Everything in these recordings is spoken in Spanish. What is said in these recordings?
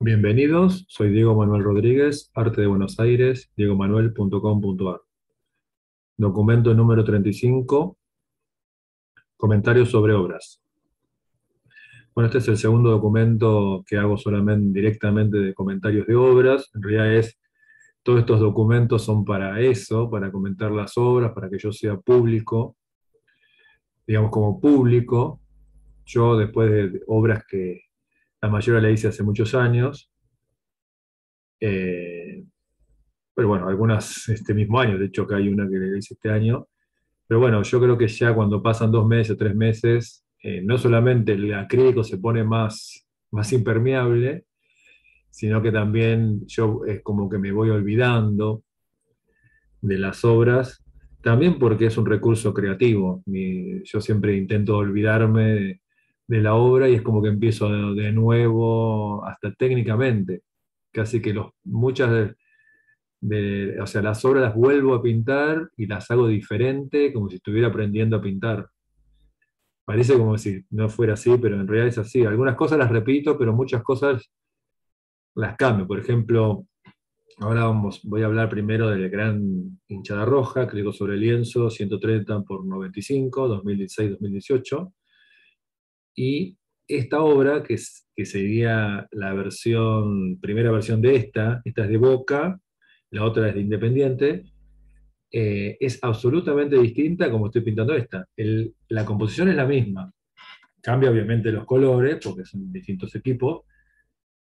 Bienvenidos, soy Diego Manuel Rodríguez, Arte de Buenos Aires, diegomanuel.com.ar. Documento número 35, comentarios sobre obras. Bueno, este es el segundo documento que hago solamente directamente de comentarios de obras. En realidad todos estos documentos son para eso, para comentar las obras, para que yo sea público, digamos como público. Yo después de obras que la mayoría la hice hace muchos años, eh, pero bueno, algunas este mismo año, de hecho que hay una que le hice este año. Pero bueno, yo creo que ya cuando pasan 2 meses o 3 meses, no solamente el acrílico se pone más impermeable, sino que también yo es como que me voy olvidando de las obras, también porque es un recurso creativo. Yo siempre intento olvidarme de la obra y es como que empiezo de nuevo, hasta técnicamente. Casi que muchas o sea, las obras las vuelvo a pintar y las hago diferente, como si estuviera aprendiendo a pintar. Parece como si no fuera así, pero en realidad es así. Algunas cosas las repito, pero muchas cosas las cambio. Por ejemplo, ahora voy a hablar primero del gran hinchada roja, acrílico sobre lienzo, 130 por 95, 2016-2018. Y esta obra, que sería la primera versión de esta es de Boca, la otra es de Independiente, es absolutamente distinta como estoy pintando esta. La composición es la misma. Cambia obviamente los colores, porque son distintos equipos.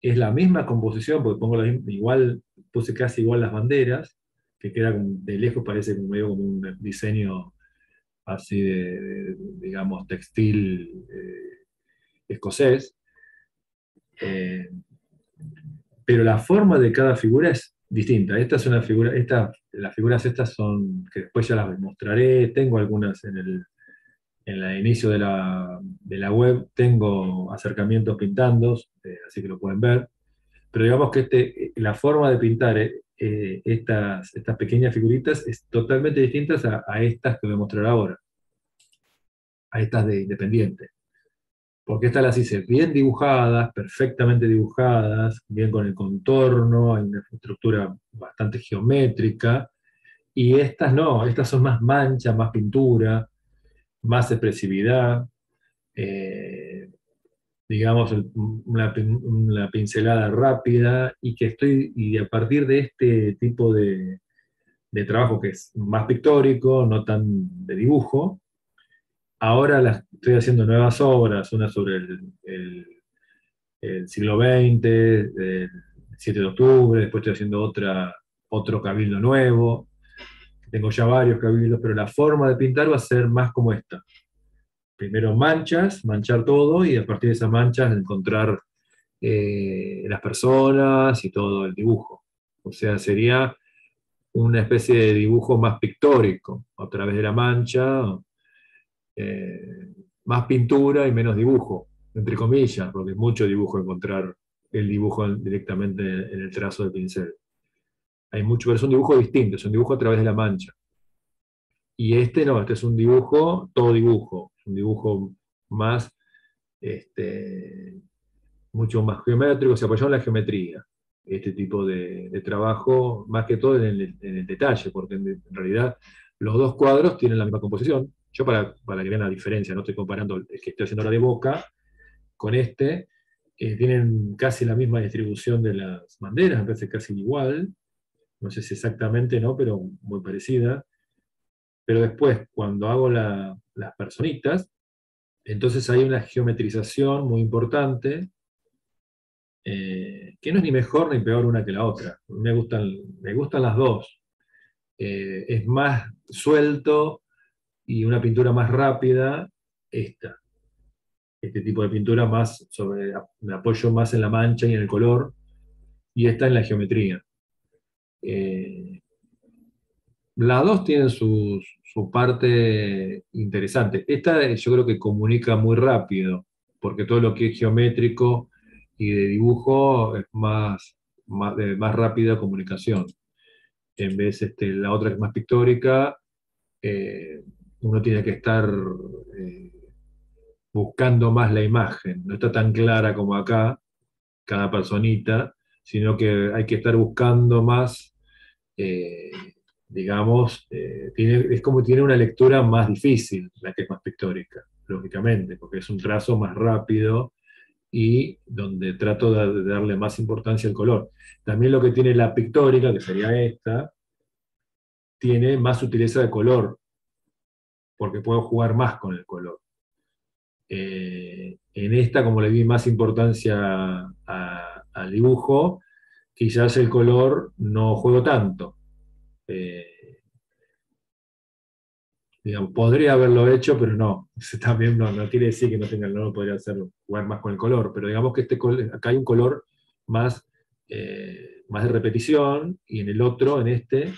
Es la misma composición, porque pongo igual, puse casi igual las banderas, que queda de lejos, parece como medio como un diseño así digamos, textil escocés. Eh, pero la forma de cada figura es distinta. Esta es una figura, las figuras estas son, que después ya las mostraré, tengo algunas en el inicio de la web, tengo acercamientos pintando, así que lo pueden ver. Pero digamos que la forma de pintar estas pequeñas figuritas es totalmente distinta a estas que voy a mostrar ahora, a estas de Independiente. Porque estas las hice bien dibujadas, perfectamente dibujadas, bien con el contorno, hay una estructura bastante geométrica, y estas no, estas son más mancha, más pintura, más expresividad, eh, digamos, una pincelada rápida, y a partir de este tipo de trabajo que es más pictórico, no tan de dibujo, ahora estoy haciendo nuevas obras, una sobre el siglo XX, el 7 de octubre, después estoy haciendo otro cabildo nuevo, tengo ya varios cabildos, pero la forma de pintar va a ser más como esta. Primero manchar todo y a partir de esas manchas encontrar las personas y todo el dibujo. O sea, sería una especie de dibujo más pictórico, a través de la mancha, eh, más pintura y menos dibujo, entre comillas, porque es mucho dibujo encontrar el dibujo directamente en el trazo del pincel. Hay mucho, pero es un dibujo distinto, es un dibujo a través de la mancha. Y este no, este es un dibujo, todo dibujo, un dibujo más, este, mucho más geométrico, se apoyó en la geometría, este tipo de trabajo, más que todo en el detalle, porque en realidad los dos cuadros tienen la misma composición. Yo para que vean la diferencia, no estoy comparando el que estoy haciendo ahora de Boca con este, tienen casi la misma distribución de las banderas, me parece casi igual, no sé si exactamente, no, pero muy parecida. Pero después, cuando hago las personitas, entonces hay una geometrización muy importante, que no es ni mejor ni peor una que la otra. Me gustan las dos. Es más suelto y una pintura más rápida esta. Este tipo de pintura me apoyo más en la mancha y en el color, y esta en la geometría. Eh, las dos tienen su parte interesante. Esta yo creo que comunica muy rápido, porque todo lo que es geométrico y de dibujo es de más rápida comunicación. En vez la otra que es más pictórica, eh, uno tiene que estar buscando más la imagen. No está tan clara como acá, cada personita, sino que hay que estar buscando más, eh, digamos, es como tiene una lectura más difícil, la que es más pictórica, lógicamente, porque es un trazo más rápido y donde trato de darle más importancia al color. También lo que tiene la pictórica, que sería esta, tiene más sutileza de color, porque puedo jugar más con el color. En esta, como le di más importancia al dibujo, quizás el color no juego tanto. Eh, digamos, podría haberlo hecho, pero no. También no quiere decir que no lo podría hacer jugar más con el color, pero digamos que acá hay un color más, más de repetición, y en el otro, en este,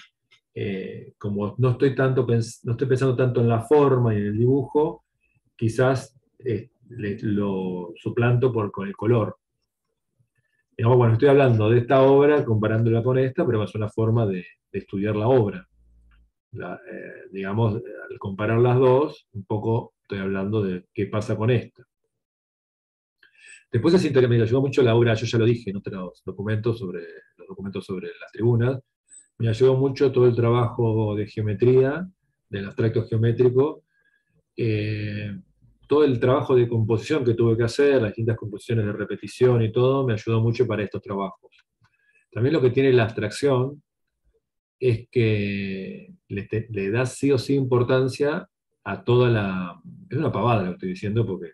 como no estoy pensando tanto en la forma y en el dibujo, quizás lo suplanto con el color. Digamos, bueno, estoy hablando de esta obra comparándola con esta, pero es una forma de estudiar la obra. Digamos, al comparar las dos, un poco estoy hablando de qué pasa con esta. Después me ayudó mucho la obra, yo ya lo dije en otros documentos los documentos sobre las tribunas, me ayudó mucho todo el trabajo de geometría, del abstracto geométrico, eh, todo el trabajo de composición que tuve que hacer, las distintas composiciones de repetición y todo, me ayudó mucho para estos trabajos. También lo que tiene la abstracción es que le da sí o sí importancia a toda la... Es una pavada lo que estoy diciendo porque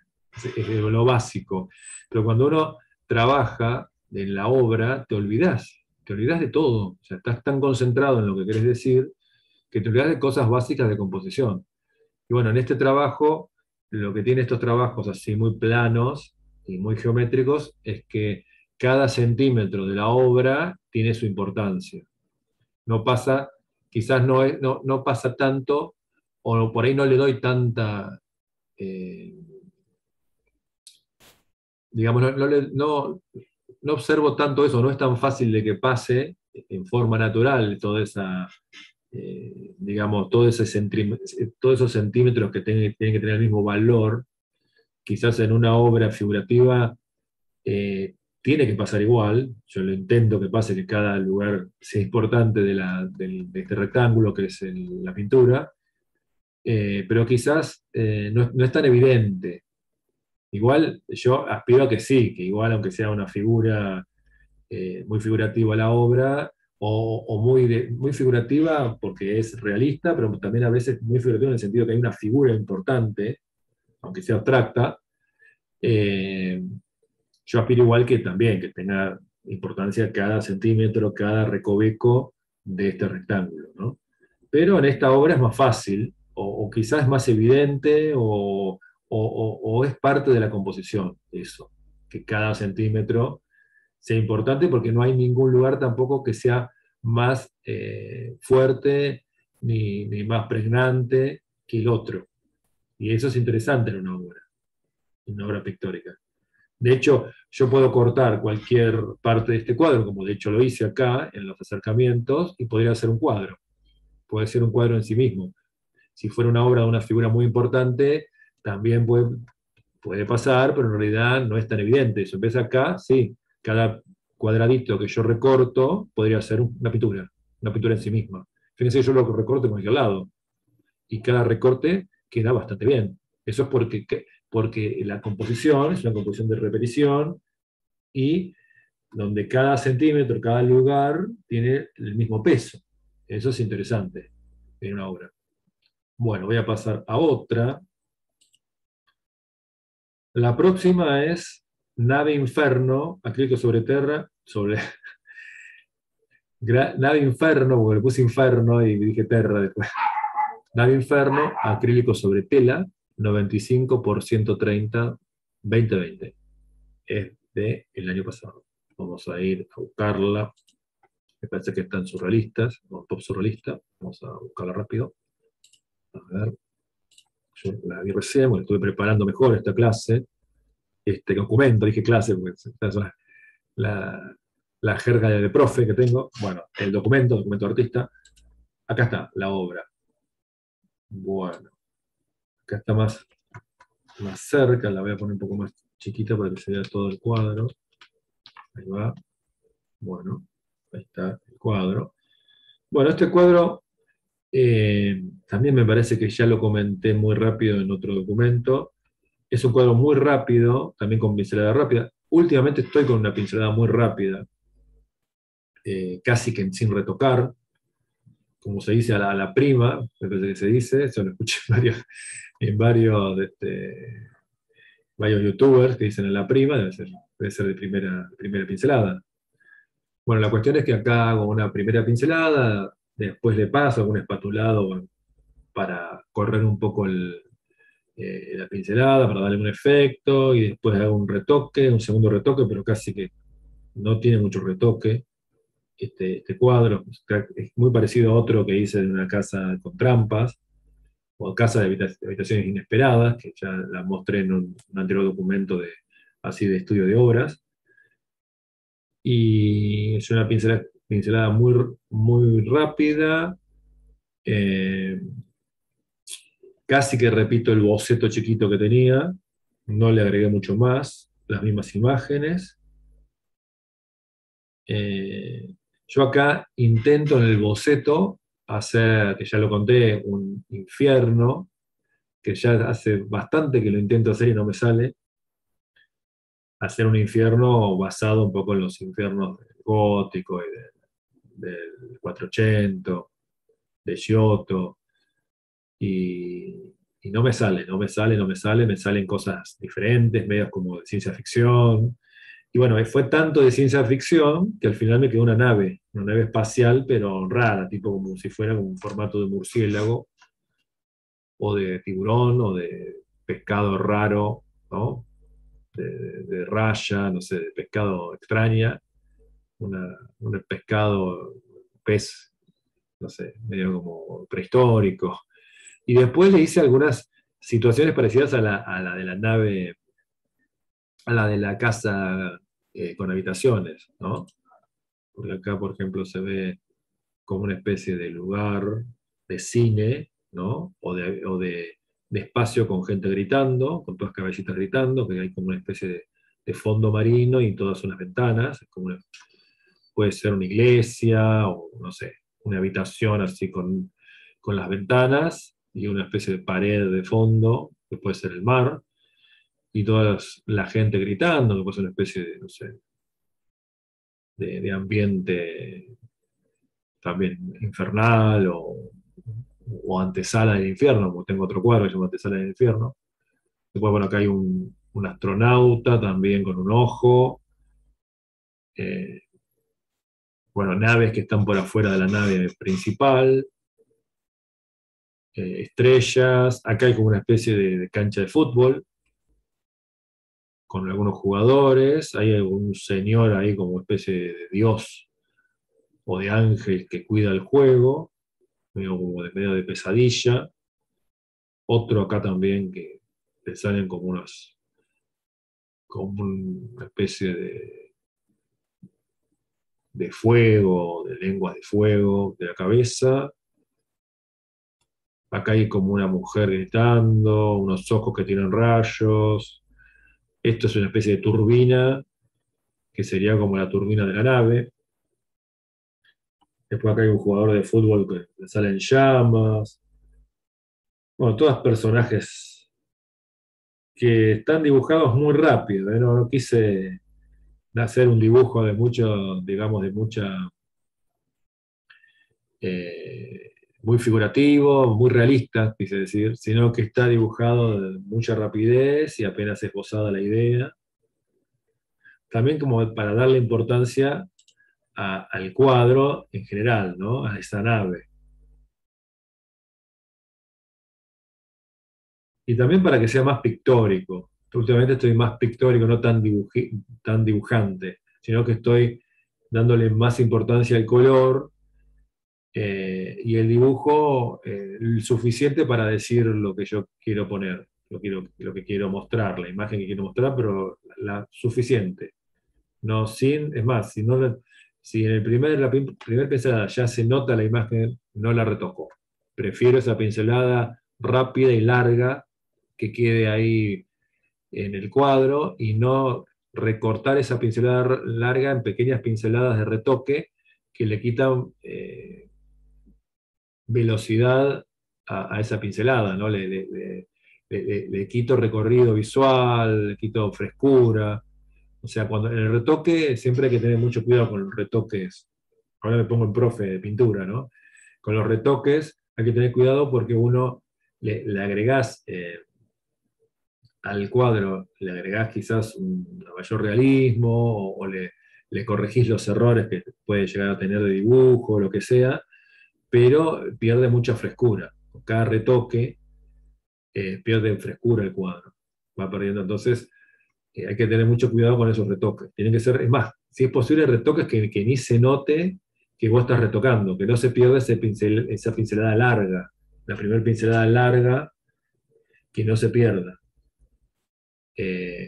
es de lo básico, pero cuando uno trabaja en la obra, te olvidas de todo, o sea, estás tan concentrado en lo que querés decir que te olvidas de cosas básicas de composición. Y bueno, en este trabajo, lo que tiene estos trabajos así muy planos y muy geométricos es que cada centímetro de la obra tiene su importancia. No pasa, quizás no pasa tanto, o por ahí no le doy tanta, eh, digamos, no observo tanto eso, no es tan fácil de que pase en forma natural toda esa, digamos, todos esos centímetros que tienen que tener el mismo valor. Quizás en una obra figurativa tiene que pasar igual. Yo lo intento que pase, que cada lugar sea importante de este rectángulo que es la pintura, pero quizás no es tan evidente. Igual yo aspiro a que sí, que igual aunque sea una figura muy figurativa la obra, o muy figurativa porque es realista, pero también a veces muy figurativa en el sentido que hay una figura importante, aunque sea abstracta. eh, yo aspiro igual que también, que tenga importancia cada centímetro, cada recoveco de este rectángulo, ¿no? Pero en esta obra es más fácil, o quizás es más evidente, o es parte de la composición, eso, que cada centímetro sea importante porque no hay ningún lugar tampoco que sea más fuerte ni más pregnante que el otro. Y eso es interesante en una obra pictórica. De hecho, yo puedo cortar cualquier parte de este cuadro, como de hecho lo hice acá en los acercamientos, y podría ser un cuadro. Puede ser un cuadro en sí mismo. Si fuera una obra de una figura muy importante, también puede pasar, pero en realidad no es tan evidente. Eso empieza acá, sí. Cada cuadradito que yo recorto podría ser una pintura en sí misma. Fíjense que yo lo recorto con cualquier lado, y cada recorte queda bastante bien. Eso es porque la composición es una composición de repetición, y donde cada centímetro, cada lugar tiene el mismo peso. Eso es interesante en una obra. Bueno, voy a pasar a otra. La próxima es Nave Inferno, acrílico sobre tierra, Nave Inferno, porque le puse Inferno y dije Terra después. Nave Inferno, acrílico sobre tela, 95 por 130, 2020. Es del año pasado. Vamos a ir a buscarla. Me parece que están surrealistas, o top surrealista. Vamos a buscarla rápido. A ver, yo la vi recién, porque estuve preparando mejor esta clase, este documento, dije clase, porque esta es la, la jerga de profe que tengo. Bueno, el documento de artista. Acá está, la obra. Bueno, acá está más cerca, la voy a poner un poco más chiquita para que se vea todo el cuadro. Ahí va. Bueno, ahí está el cuadro. Bueno, este cuadro también me parece que ya lo comenté muy rápido en otro documento. Es un cuadro muy rápido, también con pincelada rápida. Últimamente estoy con una pincelada muy rápida, casi que sin retocar, como se dice a la prima, me parece que se dice, eso lo escuché en varios youtubers que dicen a la prima, debe ser de primera pincelada. Bueno, la cuestión es que acá hago una primera pincelada, después le paso algún espatulado para correr un poco la pincelada, para darle un efecto, y después hago un retoque, un segundo retoque, pero casi que no tiene mucho retoque. Este cuadro es muy parecido a otro que hice en una casa con trampas, o casa de habitaciones inesperadas, que ya la mostré en un anterior documento así de estudio de obras. Y es una pincelada muy, muy rápida, eh, casi que repito el boceto chiquito que tenía, no le agregué mucho más, las mismas imágenes. Eh, yo acá intento en el boceto hacer, que ya lo conté, un infierno, que ya hace bastante que lo intento hacer y no me sale, hacer un infierno basado un poco en los infiernos del gótico y del 480, de Giotto, y no me sale, no me sale, no me sale, me salen cosas diferentes, medios como de ciencia ficción. Y bueno, fue tanto de ciencia ficción que al final me quedó una nave espacial, pero rara, tipo como si fuera un formato de murciélago, o de tiburón, o de pescado raro, ¿no? De raya, no sé, de pescado extraña, un pescado, pez, no sé, medio como prehistórico. Y después le hice algunas situaciones parecidas a la de la nave, a la de la casa con habitaciones, ¿no? Porque acá, por ejemplo, se ve como una especie de lugar de cine, ¿no? De espacio con gente gritando, con todas cabecitas gritando, que hay como una especie de fondo marino y todas unas ventanas, puede ser una iglesia o no sé, una habitación así con las ventanas y una especie de pared de fondo, que puede ser el mar, y toda la gente gritando, que puede ser una especie de, no sé, de ambiente también infernal o antesala del infierno, como tengo otro cuadro que se llama Antesala del Infierno. Después, bueno, acá hay un astronauta también con un ojo. eh, bueno, naves que están por afuera de la nave principal, estrellas. Acá hay como una especie de cancha de fútbol con algunos jugadores. Hay algún señor ahí como especie de dios o de ángel que cuida el juego, medio de pesadilla. Otro acá también que le salen como una especie de fuego, de lenguas de fuego de la cabeza. Acá hay como una mujer gritando, unos ojos que tienen rayos. Esto es una especie de turbina, que sería como la turbina de la nave. Después acá hay un jugador de fútbol que le salen llamas. Bueno, todos personajes que están dibujados muy rápido, ¿eh? No quise hacer un dibujo de mucho, digamos, de mucha eh, muy figurativo, muy realista, quise decir, sino que está dibujado de mucha rapidez y apenas esbozada la idea. También como para darle importancia al cuadro en general, ¿no? A esa nave. Y también para que sea más pictórico. Últimamente estoy más pictórico, no tan dibujante, sino que estoy dándole más importancia al color y el dibujo el suficiente para decir lo que yo quiero poner, lo que quiero mostrar, la imagen que quiero mostrar, pero la suficiente. No sin, es más, si en la primera pincelada ya se nota la imagen, no la retoco. Prefiero esa pincelada rápida y larga que quede ahí en el cuadro y no recortar esa pincelada larga en pequeñas pinceladas de retoque que le quitan velocidad a esa pincelada, ¿no? Le quito recorrido visual, le quito frescura. O sea, cuando en el retoque siempre hay que tener mucho cuidado con los retoques. Ahora me pongo en profe de pintura, ¿no? Con los retoques hay que tener cuidado porque uno le agregás al cuadro, le agregás quizás un mayor realismo o le corregís los errores que puede llegar a tener de dibujo o lo que sea, pero pierde mucha frescura. Cada retoque pierde frescura el cuadro, va perdiendo. Entonces, hay que tener mucho cuidado con esos retoques. Tienen que ser, es más, si es posible, retoques que ni se note que vos estás retocando, que no se pierda esa pincelada larga, la primera pincelada larga, que no se pierda,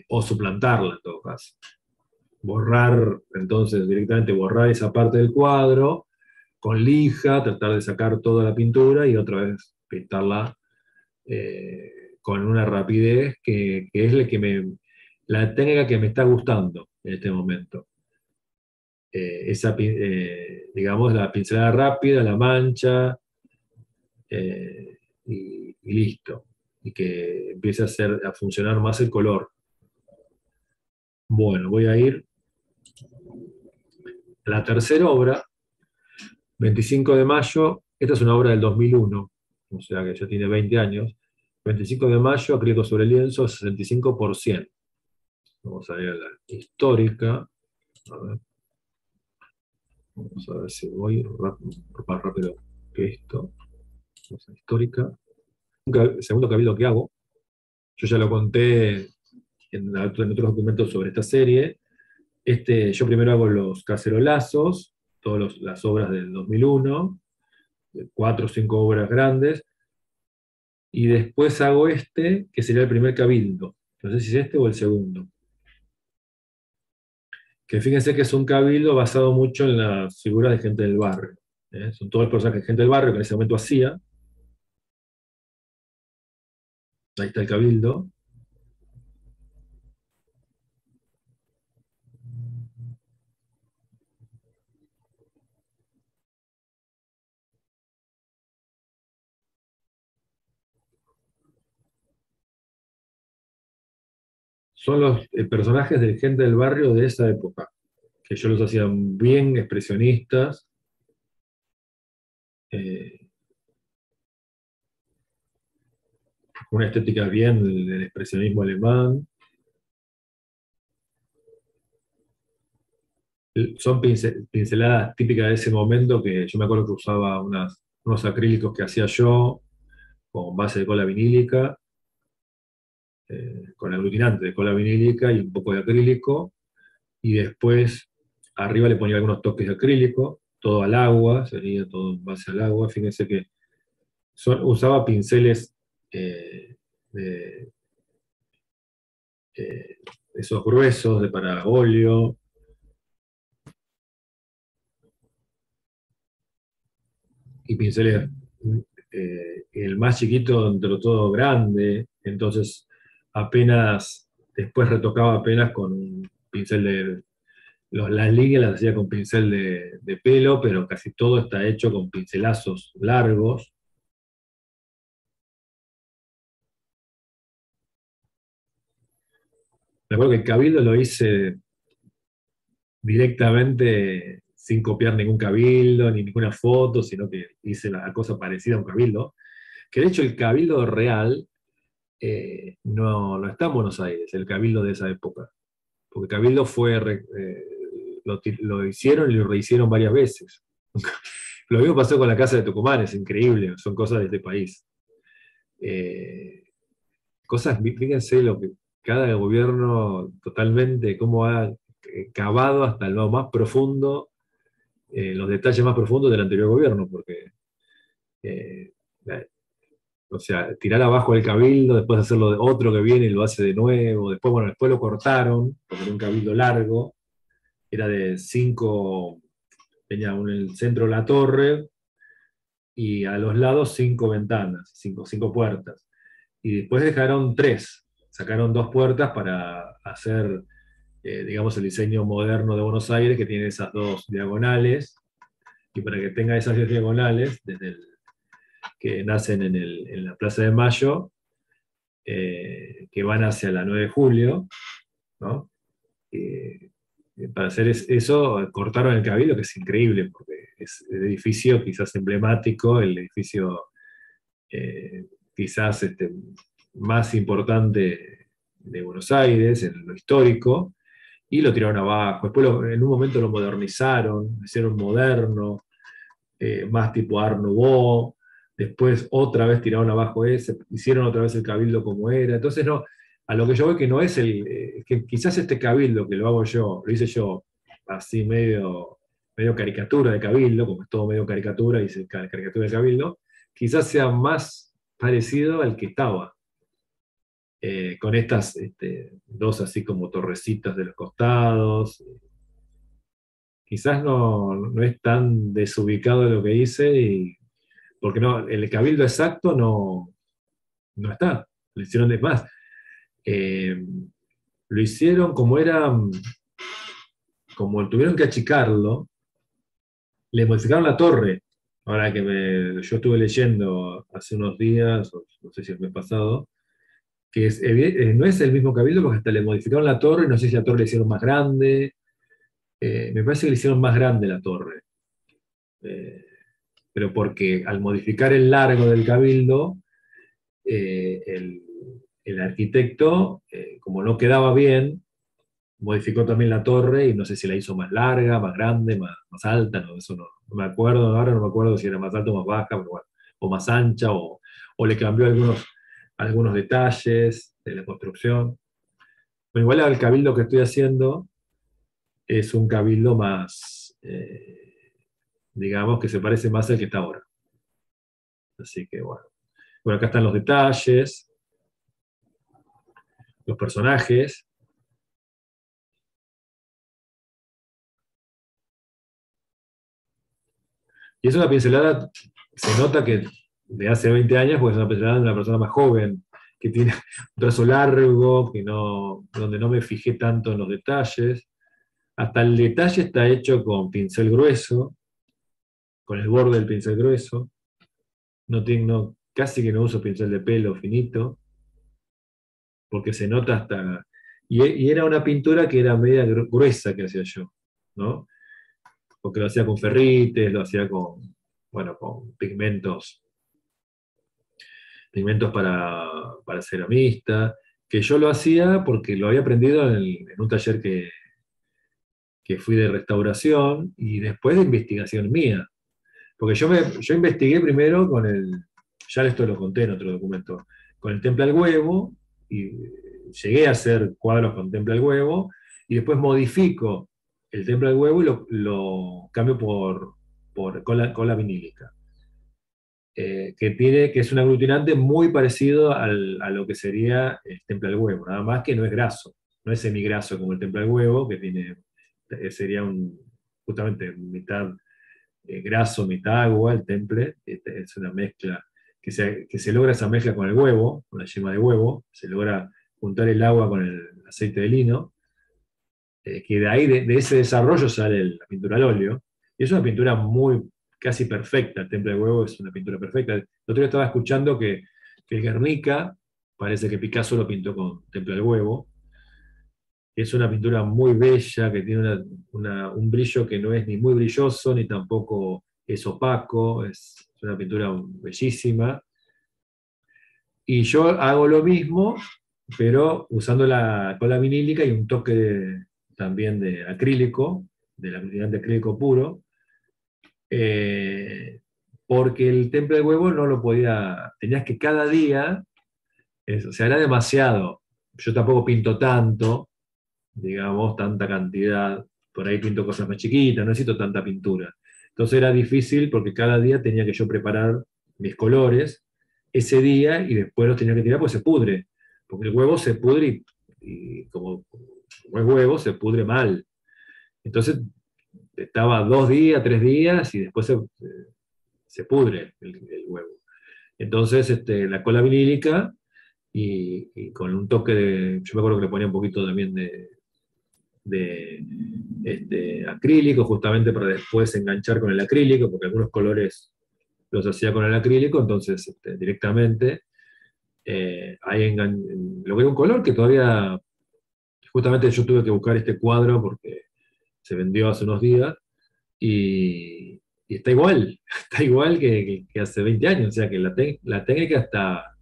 o suplantarla en todo caso. Borrar, entonces directamente borrar esa parte del cuadro con lija, tratar de sacar toda la pintura y otra vez pintarla con una rapidez que es la técnica que me está gustando en este momento. Digamos, la pincelada rápida, la mancha, y listo. Y que empiece a funcionar más el color. Bueno, voy a ir a la tercera obra, 25 de mayo. Esta es una obra del 2001, o sea que ya tiene 20 años. 25 de mayo, acrílico sobre lienzo, 65%. Vamos a ver la histórica. A ver. Vamos a ver si voy más rápido que esto. Vamos a histórica. El segundo cabildo que hago, yo ya lo conté en otros documentos sobre esta serie. Yo primero hago los cacerolazos, todas las obras del 2001, 4 o 5 obras grandes, y después hago que sería el primer cabildo. No sé si es este o el segundo. Que fíjense que es un cabildo basado mucho en las figuras de gente del barrio. Son todos los personajes de gente del barrio que en ese momento hacía. Ahí está el cabildo. Son los personajes de gente del barrio de esa época, que yo los hacía bien expresionistas, eh, una estética bien del expresionismo alemán. Son pinceladas típicas de ese momento que yo me acuerdo que usaba unos acrílicos que hacía yo con base de cola vinílica, con aglutinante de cola vinílica y un poco de acrílico, y después arriba le ponía algunos toques de acrílico, todo al agua, sería todo en base al agua. Fíjense que usaba pinceles de, eh, esos gruesos de para óleo, y pinceles, el más chiquito entre todo grande, entonces apenas, después retocaba apenas con un pincel las líneas las hacía con pincel de pelo, pero casi todo está hecho con pincelazos largos. Me acuerdo que el Cabildo lo hice directamente sin copiar ningún Cabildo, ni ninguna foto, sino que hice la cosa parecida a un Cabildo. Que de hecho el Cabildo real no está en Buenos Aires, el Cabildo de esa época. Porque Cabildo lo hicieron y lo rehicieron varias veces. Lo mismo pasó con la Casa de Tucumán, es increíble, son cosas de este país. Eh, Fíjense lo que cada gobierno totalmente, cómo ha cavado hasta lo más profundo, los detalles más profundos del anterior gobierno, porque, eh, o sea, tirar abajo el cabildo, después hacerlo de otro que viene y lo hace de nuevo, después, bueno, después lo cortaron, porque era un cabildo largo, era de 5, tenía en el centro la torre, y a los lados 5 ventanas, cinco puertas. Y después dejaron 3, sacaron 2 puertas para hacer digamos, el diseño moderno de Buenos Aires, que tiene esas dos diagonales, y para que tenga esas dos diagonales, que nacen en la Plaza de Mayo, que van hacia la 9 de julio, ¿no? Eh, para hacer eso, cortaron el Cabildo, que es increíble, porque es el edificio quizás emblemático, el edificio quizás más importante de Buenos Aires, en lo histórico, y lo tiraron abajo. Después en un momento lo modernizaron, lo hicieron moderno, más tipo Art Nouveau. Después otra vez tiraron abajo ese, hicieron otra vez el cabildo como era. Entonces, no, a lo que yo veo que no es que quizás este cabildo que lo hago yo, lo hice yo así medio caricatura de cabildo, como es todo medio caricatura, hice caricatura de cabildo, quizás sea más parecido al que estaba. Con estas dos así como torrecitas de los costados, quizás no es tan desubicado lo que hice, porque no, el cabildo exacto no está. Lo hicieron de más. Eh, lo hicieron como era, como tuvieron que achicarlo, le modificaron la torre. Ahora que yo estuve leyendo hace unos días, o no sé si el mes pasado, que no es el mismo cabildo porque hasta le modificaron la torre, no sé si la torre le hicieron más grande, me parece que le hicieron más grande la torre. Eh, pero porque al modificar el largo del cabildo, el arquitecto, como no quedaba bien, modificó también la torre y no sé si la hizo más larga, más grande, más alta, no, eso no me acuerdo, ahora no me acuerdo si era más alta o más baja, pero bueno, o más ancha, o le cambió algunos detalles de la construcción. Pero igual al cabildo que estoy haciendo es un cabildo más, digamos, que se parece más al que está ahora. Así que bueno. Bueno, acá están los detalles, los personajes. Y es una pincelada, se nota que de hace 20 años, pues es una pincelada de una persona más joven, que tiene un trazo largo, donde no me fijé tanto en los detalles. Hasta el detalle está hecho con pincel grueso, con el borde del pincel grueso. Casi que no uso pincel de pelo finito, porque se nota hasta... Y era una pintura que era media gruesa que hacía yo, ¿no? Porque lo hacía con ferrites, lo hacía bueno, con pigmentos para ceramista, que yo lo hacía porque lo había aprendido en un taller que fui de restauración y después de investigación mía. Porque yo investigué primero ya esto lo conté en otro documento, con el temple al huevo, y llegué a hacer cuadros con temple al huevo, y después modifico el temple al huevo y lo cambio por cola vinílica. Que es un aglutinante muy parecido a lo que sería el temple al huevo, nada más que no es graso, no es semigraso como el temple al huevo, que sería justamente mitad graso, mitad agua, el temple. Es una mezcla que se logra esa mezcla con el huevo, con la yema de huevo, se logra juntar el agua con el aceite de lino, que de ahí, de ese desarrollo sale la pintura al óleo, y es una pintura casi perfecta, el temple de huevo es una pintura perfecta. El otro día estaba escuchando que el Guernica, parece que Picasso lo pintó con temple al huevo, es una pintura muy bella, que tiene un brillo que no es ni muy brilloso, ni tampoco es opaco, es una pintura bellísima. Y yo hago lo mismo, pero usando la cola vinílica y un toque también de acrílico, del aglutinante acrílico puro, eh, porque el temple de huevo no lo tenías que cada día, o sea, era demasiado. Yo tampoco pinto tanto, digamos, tanta cantidad. Por ahí pinto cosas más chiquitas, no necesito tanta pintura. Entonces era difícil porque cada día tenía que yo preparar mis colores ese día y después los tenía que tirar porque se pudre. Porque el huevo se pudre y como es huevo, se pudre mal. Entonces estaba 2 días, 3 días y después se pudre el huevo. Entonces la cola vinílica y con un toque yo me acuerdo que le ponía un poquito también de acrílico, justamente para después enganchar con el acrílico, porque algunos colores los hacía con el acrílico, entonces directamente ahí logré un color que todavía, justamente yo tuve que buscar este cuadro porque se vendió hace unos días y está igual, está igual que hace 20 años, o sea que la técnica está,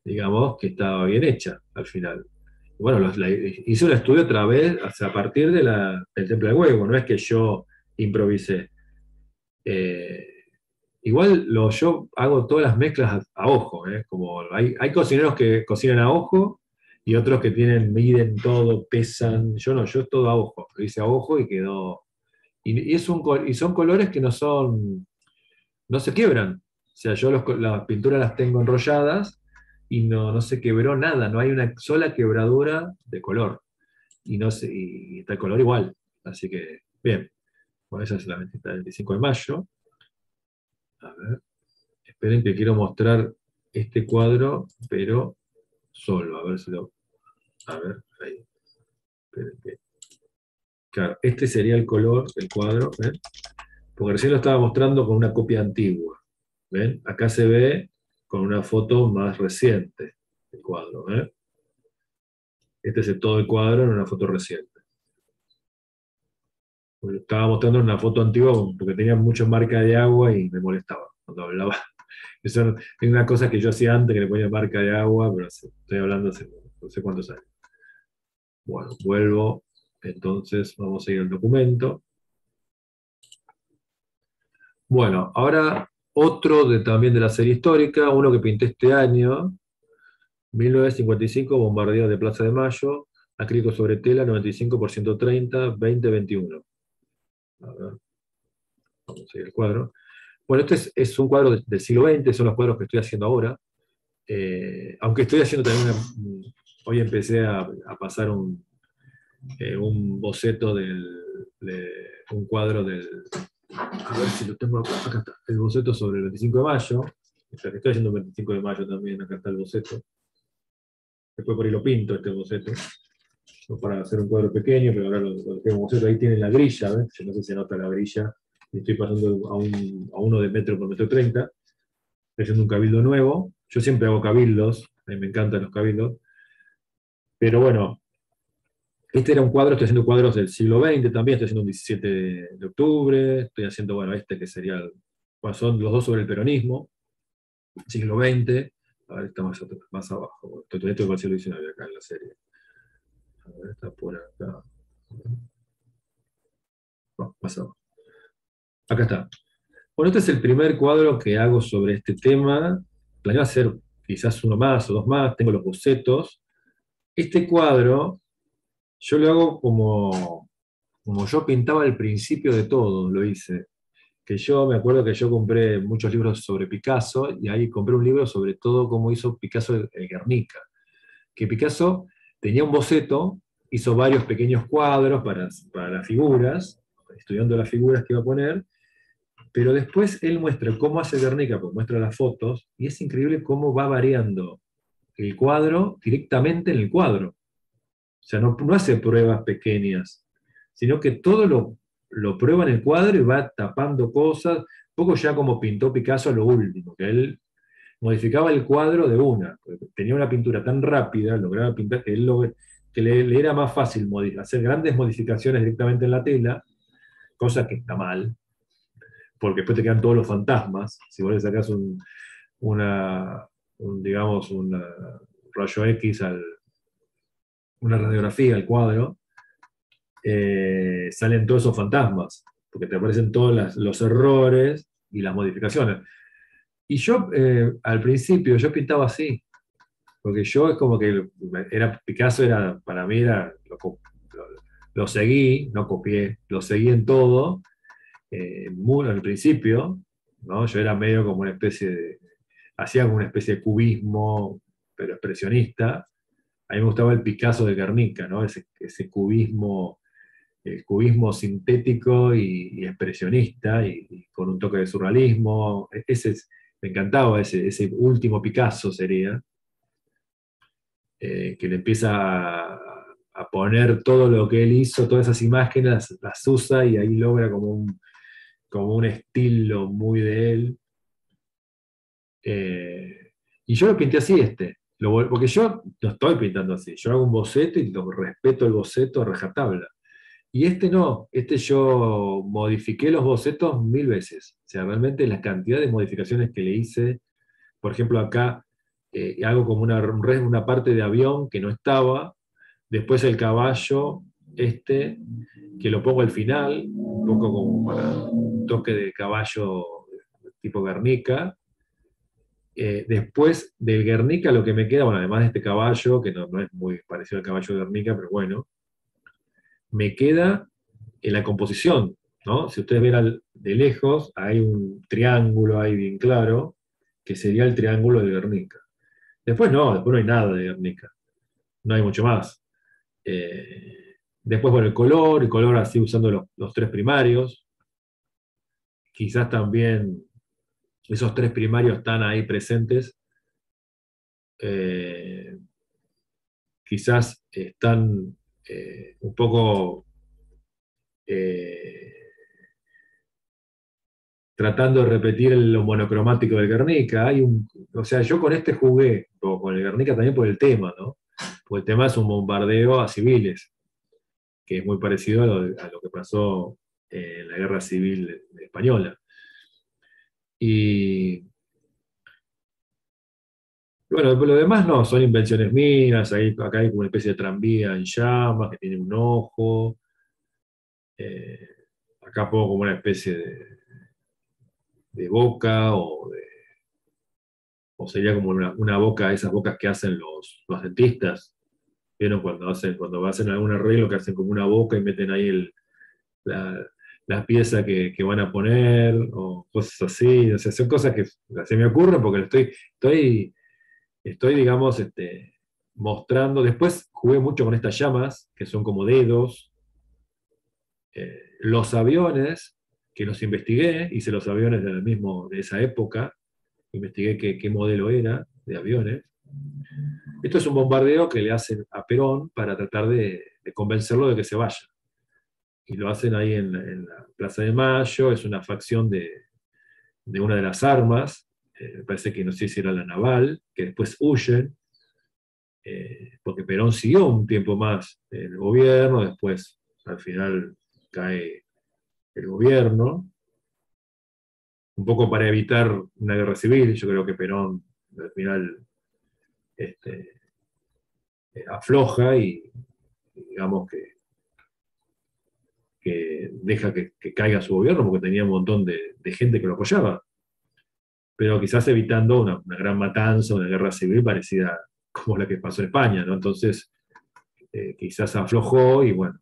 digamos, que está bien hecha al final. Bueno, hice un estudio otra vez, o sea, a partir del Templo del Huevo, no es que yo improvisé. Eh, Igual yo hago todas las mezclas a ojo, ¿eh? Como hay cocineros que cocinan a ojo y otros que miden todo, pesan. Yo no, yo es todo a ojo. Lo hice a ojo y quedó. Y son colores que no se quiebran. O sea, yo las pinturas las tengo enrolladas y no se quebró nada, no hay una sola quebradura de color. Y está el color igual. Así que, bien. Bueno, esa es la ventita del 25 de mayo. A ver. Esperen que quiero mostrar este cuadro, pero solo, a ver si lo... A ver, ahí. Esperen claro, este sería el color del cuadro, ¿ven? Porque recién lo estaba mostrando con una copia antigua. ¿Ven? Acá se ve con una foto más reciente el cuadro, ¿eh? Este es todo el cuadro en una foto reciente. Porque estaba mostrando una foto antigua porque tenía mucha marca de agua y me molestaba cuando hablaba. Eso es una cosa que yo hacía antes, que le ponía marca de agua, pero estoy hablando hace no sé cuántos años. Bueno, vuelvo. Entonces vamos a ir al documento. Bueno, ahora otro también de la serie histórica, uno que pinté este año, 1955, bombardeo de Plaza de Mayo, acrílico sobre tela, 95 por 130, 2021. A ver, vamos a seguir el cuadro. Bueno, este es un cuadro del siglo XX, son los cuadros que estoy haciendo ahora. Aunque estoy haciendo también, hoy empecé a pasar un boceto de un cuadro a ver si lo tengo acá, acá está, el boceto sobre el 25 de mayo. O sea, que estoy haciendo el 25 de mayo también, acá está el boceto. Después por ahí lo pinto este boceto, no para hacer un cuadro pequeño, pero ahora lo tengo boceto. Ahí tiene la grilla, ¿ves? No sé si se nota la grilla. Y estoy pasando a uno de metro por metro 30. Estoy haciendo un cabildo nuevo. Yo siempre hago cabildos, a mí me encantan los cabildos. Pero bueno, este era un cuadro, estoy haciendo cuadros del siglo XX también, estoy haciendo un 17 de octubre, estoy haciendo, bueno, este que sería, bueno, son los dos sobre el peronismo, siglo XX, a ver, está más abajo, esto es el siglo XIX acá en la serie. A ver, está por acá. No, más abajo. Acá está. Bueno, este es el primer cuadro que hago sobre este tema, planeo hacer quizás uno más o dos más, tengo los bocetos. Este cuadro, yo lo hago como yo pintaba al principio de todo, lo hice. Que yo me acuerdo que yo compré muchos libros sobre Picasso y ahí compré un libro sobre todo cómo hizo Picasso el Guernica. Que Picasso tenía un boceto, hizo varios pequeños cuadros para las figuras, estudiando las figuras que iba a poner, pero después él muestra cómo hace Guernica, pues muestra las fotos, y es increíble cómo va variando el cuadro directamente en el cuadro. O sea, no hace pruebas pequeñas, sino que todo lo prueba en el cuadro y va tapando cosas, poco ya como pintó Picasso a lo último, que él modificaba el cuadro de una, tenía una pintura tan rápida, lograba pintar que le era más fácil hacer grandes modificaciones directamente en la tela, cosa que está mal, porque después te quedan todos los fantasmas, si vos le sacás digamos, un rayo X una radiografía al cuadro, salen todos esos fantasmas, porque te aparecen todos los errores y las modificaciones. Y yo, al principio, yo pintaba así, porque yo es como que Picasso para mí lo seguí, no copié, lo seguí en todo, muy al principio, ¿no? Yo era medio como una especie hacía como una especie de cubismo, pero expresionista. A mí me gustaba el Picasso de Guernica, ¿no? Ese cubismo, el cubismo sintético y expresionista, y con un toque de surrealismo. Me encantaba ese último Picasso sería, que le empieza a poner todo lo que él hizo, todas esas imágenes las usa y ahí logra como un estilo muy de él. Y yo lo pinté así porque yo no estoy pintando así, yo hago un boceto y lo respeto el boceto a rajatabla. Y no, yo modifiqué los bocetos 1000 veces. O sea, realmente la cantidad de modificaciones que le hice, por ejemplo, acá hago como una parte de avión que no estaba, después el caballo, que lo pongo al final, un poco como para un toque de caballo tipo Guernica. Después del Guernica lo que me queda, bueno, además de este caballo, que no es muy parecido al caballo de Guernica, pero bueno, me queda en la composición, ¿no? Si ustedes ven de lejos, hay un triángulo ahí bien claro, que sería el triángulo de Guernica. Después no hay nada de Guernica, no hay mucho más. Después, bueno, el color así usando los tres primarios. Quizás también esos tres primarios están ahí presentes. eh, Quizás están un poco eh, tratando de repetir lo monocromático del Guernica. O sea, yo con jugué, o con el Guernica también por el tema, ¿no? Porque el tema es un bombardeo a civiles, que es muy parecido a lo que pasó en la Guerra Civil Española. Y bueno, lo demás no, son invenciones mías. Acá hay como una especie de tranvía en llamas que tiene un ojo. Eh, Acá pongo como una especie de boca o sería como una boca, esas bocas que hacen los dentistas. ¿Vieron cuando hacen algún arreglo que hacen como una boca y meten ahí la, la pieza que van a poner o cosas así? O sea, son cosas que se me ocurren porque estoy digamos, mostrando. Después jugué mucho con estas llamas, que son como dedos. Los aviones, que los investigué, hice los aviones de esa época, investigué qué modelo era de aviones. Esto es un bombardeo que le hacen a Perón para tratar de convencerlo de que se vaya. Y lo hacen ahí en la Plaza de Mayo, es una facción de una de las armas, me parece que no sé si era la naval, que después huyen, porque Perón siguió un tiempo más en el gobierno, después al final cae el gobierno, un poco para evitar una guerra civil. Yo creo que Perón al final este, afloja y digamos que deja que caiga su gobierno porque tenía un montón de gente que lo apoyaba, pero quizás evitando una gran matanza, una guerra civil parecida como la que pasó en España, ¿no? Entonces, quizás aflojó y bueno,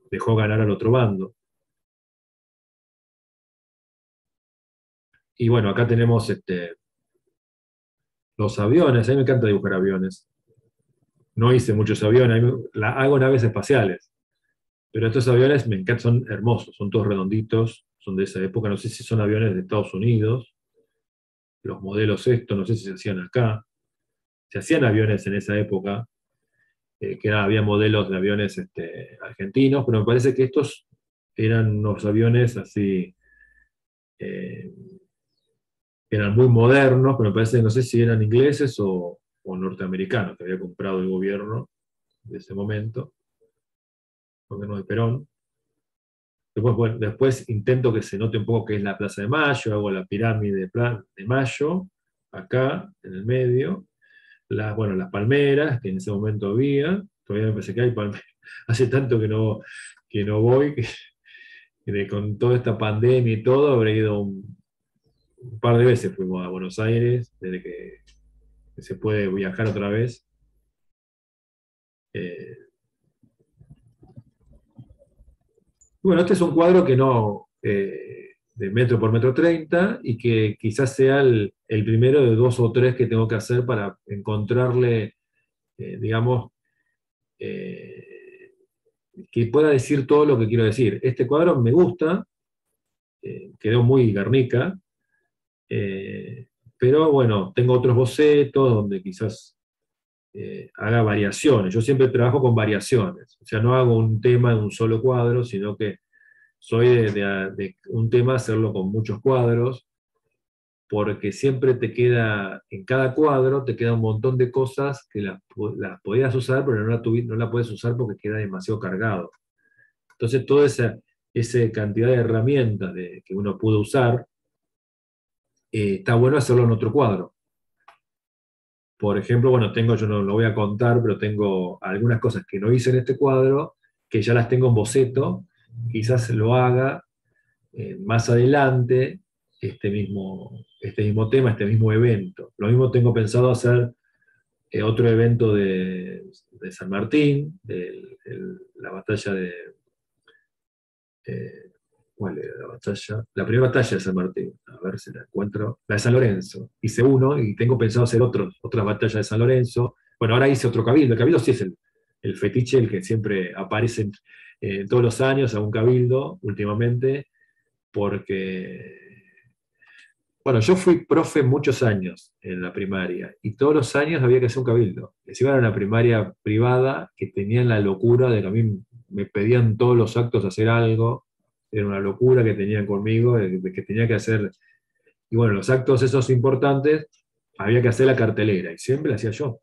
dejó ganar al otro bando. Y bueno, acá tenemos los aviones. A mí me encanta dibujar aviones. No hice muchos aviones, hago naves espaciales, pero estos aviones me encantan, son hermosos, son todos redonditos, son de esa época. No sé si son aviones de Estados Unidos, los modelos estos, no sé si se hacían acá. Se hacían aviones en esa época, había modelos de aviones argentinos, pero me parece que estos eran unos aviones así, eh, eran muy modernos, pero me parece, no sé si eran ingleses o norteamericanos, que había comprado el gobierno de ese momento, el gobierno de Perón. Después, bueno, después intento que se note un poco que es la Plaza de Mayo, hago la pirámide de Mayo, acá, en el medio, bueno, las palmeras, que en ese momento había, todavía me parece que hay palmeras, hace tanto que no voy, con toda esta pandemia y todo, habré ido un par de veces, fuimos a Buenos Aires, desde que se puede viajar otra vez. Eh, bueno, este es un cuadro que no, de metro por metro 30 y que quizás sea el primero de dos o tres que tengo que hacer para encontrarle, digamos, eh, que pueda decir todo lo que quiero decir. Este cuadro me gusta, quedó muy Guernica, pero bueno, tengo otros bocetos donde quizás haga variaciones. Yo siempre trabajo con variaciones, o sea, no hago un tema en un solo cuadro, sino que soy de un tema hacerlo con muchos cuadros, porque siempre te queda, en cada cuadro te queda un montón de cosas que las podías usar, pero no la puedes usar porque queda demasiado cargado. Entonces, toda esa cantidad de herramientas que uno pudo usar, está bueno hacerlo en otro cuadro. Por ejemplo, bueno, yo no lo voy a contar, pero tengo algunas cosas que no hice en este cuadro, que ya las tengo en boceto, quizás lo haga más adelante, este mismo tema, este mismo evento. Lo mismo tengo pensado hacer otro evento de San Martín, la batalla de... eh, ¿cuál era la batalla? La primera batalla de San Martín, a ver si la encuentro. La de San Lorenzo. Hice uno y tengo pensado hacer otras batallas de San Lorenzo. Bueno, ahora hice otro cabildo. El cabildo sí es el fetiche, el que siempre aparece todos los años a un cabildo últimamente, porque, bueno, yo fui profe muchos años en la primaria y todos los años había que hacer un cabildo. Encima era una primaria privada que tenían la locura de que a mí me pedían todos los actos hacer algo. Era una locura que tenían conmigo, de que tenía que hacer. Y bueno, los actos esos importantes había que hacer la cartelera y siempre la hacía yo,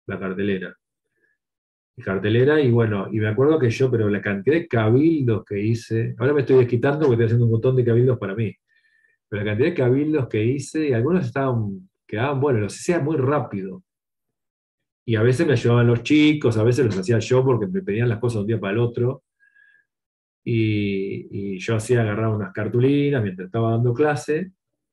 la cartelera. Y cartelera, y bueno, y me acuerdo que yo, pero la cantidad de cabildos que hice, ahora me estoy desquitando porque estoy haciendo un montón de cabildos para mí, pero la cantidad de cabildos que hice, y algunos quedaban buenos, los hacía muy rápido. Y a veces me ayudaban los chicos, a veces los hacía yo porque me pedían las cosas de un día para el otro. Y yo hacía agarrar unas cartulinas mientras estaba dando clase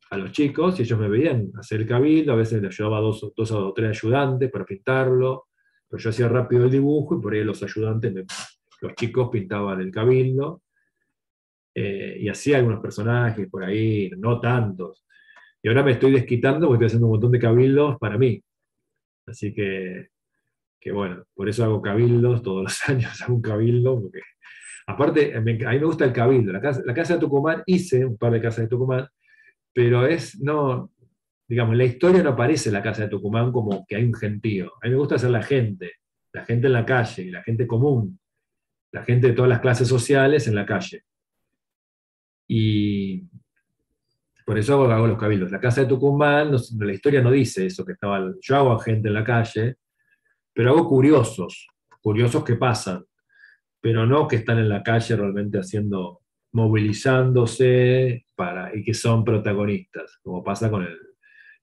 a los chicos y ellos me veían hacer el cabildo, a veces les ayudaba dos o tres ayudantes para pintarlo, pero yo hacía rápido el dibujo y por ahí los ayudantes, los chicos pintaban el cabildo, y hacía algunos personajes por ahí, no tantos. Y ahora me estoy desquitando porque estoy haciendo un montón de cabildos para mí. Así que bueno, por eso hago cabildos todos los años, hago un cabildo, porque aparte, a mí me gusta el cabildo. La casa de Tucumán, hice un par de casas de Tucumán, pero no, digamos, en la historia no aparece la casa de Tucumán como que hay un gentío. A mí me gusta hacer la gente en la calle, la gente común, la gente de todas las clases sociales en la calle. Y por eso hago los cabildos. La casa de Tucumán, la historia no dice eso, que estaba, yo hago a gente en la calle, pero hago curiosos, curiosos que pasan, pero no que están en la calle realmente movilizándose y que son protagonistas, como pasa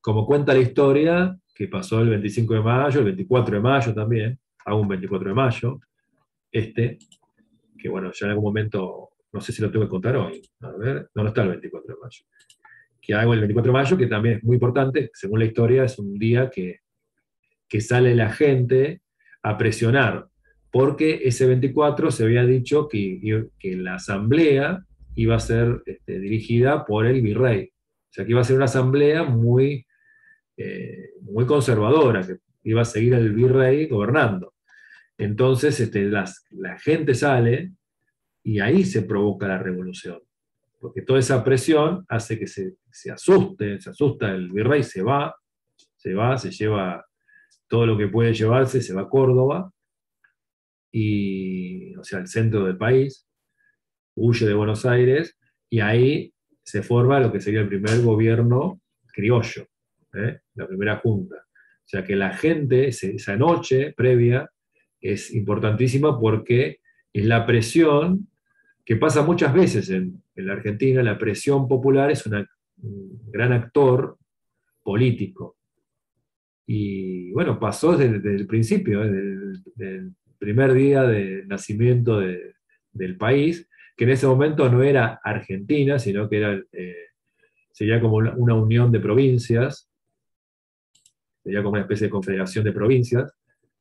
como cuenta la historia, que pasó el 25 de mayo, el 24 de mayo también, hago un 24 de mayo, que bueno, ya en algún momento, no sé si lo tengo que contar hoy, a ver, no está el 24 de mayo, que hago el 24 de mayo, que también es muy importante, según la historia, es un día que sale la gente a presionar, porque ese 24 se había dicho que la asamblea iba a ser dirigida por el virrey. O sea, que iba a ser una asamblea muy conservadora, que iba a seguir el virrey gobernando. Entonces, la gente sale y ahí se provoca la revolución, porque toda esa presión hace que se asusta el virrey, se lleva todo lo que puede llevarse, se va a Córdoba, o sea, al centro del país, huye de Buenos Aires, y ahí se forma lo que sería el primer gobierno criollo, la primera junta. O sea que la gente, esa noche previa, es importantísima porque es la presión que pasa muchas veces en la Argentina. La presión popular es un gran actor político. Y bueno, pasó desde el principio, del primer día de nacimiento del país, que en ese momento no era Argentina, sino que sería como una unión de provincias, sería como una especie de confederación de provincias.